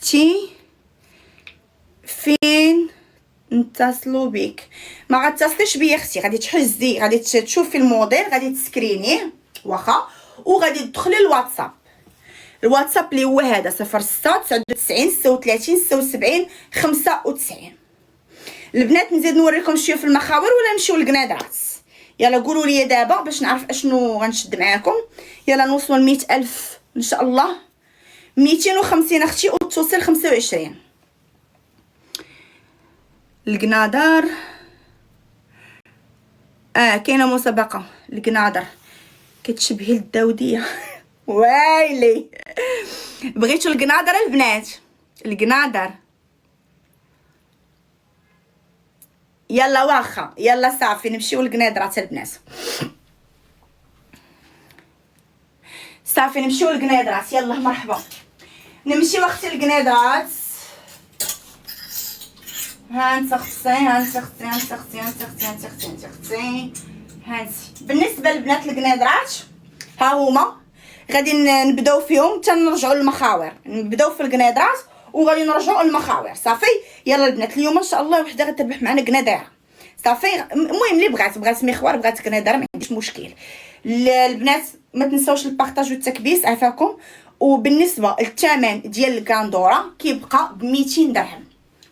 اختي فين نتصلوا بك؟ ما غتصليش بيا اختي، غادي تحجزي، غادي تشوفي الموديل، غادي تسكرينيه واخا، وغادي تدخلي الواتساب اللي هو هذا 06 99 36 76 95. البنات نزيد نوريكم شويه في المخاور ولا نمشيو للقنادرات؟ يلا قولوا لي دابا باش نعرف اشنو غنشد معاكم. يلا نوصلوا ل 100,000 ان شاء الله. 250 اختي وتوصل 25. القنادر كاينه مسابقه القنادر كتشبهي الداوديه. وايلي بغيتو القنادر البنات؟ القنادر يلا واخا، يلا صافي نمشيو للقنادرات البنات. صافي نمشيو للقنادرات. يلا مرحبا نمشيو اختي للقنادرات. هانت اختي هانت اختي هانت اختي هانت اختي هانت اختي هانت اختي هانت. بالنسبه للبنات القنادرات ها هما، غادي نبداو فيهم حتى نرجعوا للمخاور. نبداو في القنادرات وغادي نرجعوا للمخاور. صافي يلا البنات اليوم ان شاء الله وحده غتربح معنا قنادره. صافي المهم اللي بغات مخوار بغات قنادره ما عنديش مشكل. البنات ما تنساوش البارطاج والتكبيس عافاكم. وبالنسبه للثمن ديال الكاندوره كيبقى ب 200 درهم.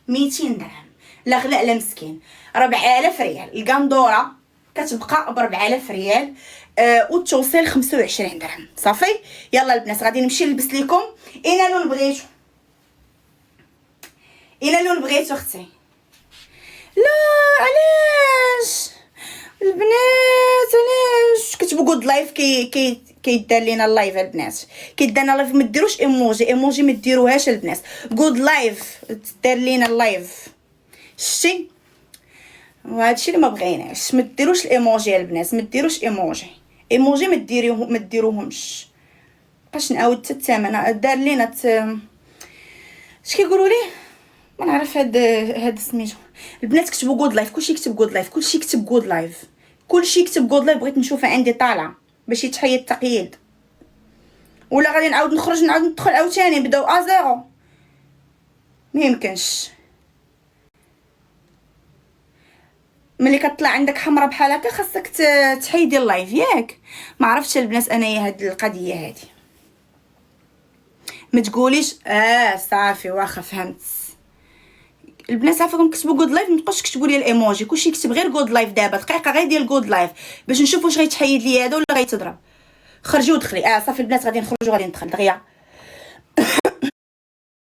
200 درهم لا غلاء لا مسكين. 4000 ريال الكاندوره كتبقى ب 4000 ريال وتوصل 25 درهم. صافي يلا البنات غادي نمشي نلبس لكم. اين لون بغيتو؟ اين لون بغيتو اختي؟ لا علاش البنات علاش كتبوا جود لايف؟ كيدار لينا اللايف البنات، كيدار لنا لايف. ما ديروش ايموجي ما ديروهاش البنات. جود لايف دار لينا اللايف شتي. وهادشي اللي ما بغيناش. ما ديروش الايموجي البنات، ما ديروش ايموجي ما ديروهمش. بقاش نعاود حتى الثمن دار لينا اش كيقولوا ليه ما نعرف هاد سميتو. البنات كتبوا جود لايف، كلشي يكتب جود لايف، كلشي يكتب جود لايف، كلشي يكتب جود لايف. بغيت نشوفها عندي طالعه باش يتحيد التقييد، ولا غادي نعاود نخرج نعاود ندخل عاوتاني نبداو زيرو. ما يمكنش ملي كطلع عندك حمراء بحال هكا خاصك تحيدي اللايف ياك. ما عرفتش البنات انايا هاد القضيه هادي. ما تقوليش صافي واخا فهمت. البنات عافاكم كتبوا جود لايف، ما تبقاوش تكتبوا لي الايموجي، كلشي يكتب غير جود لايف. دابا دقيقه غير ديال جود لايف باش نشوف واش غيتحيد لي هذا ولا غيتضرب. خرجي ودخلي. صافي البنات غادي نخرجوا غادي ندخل دغيا.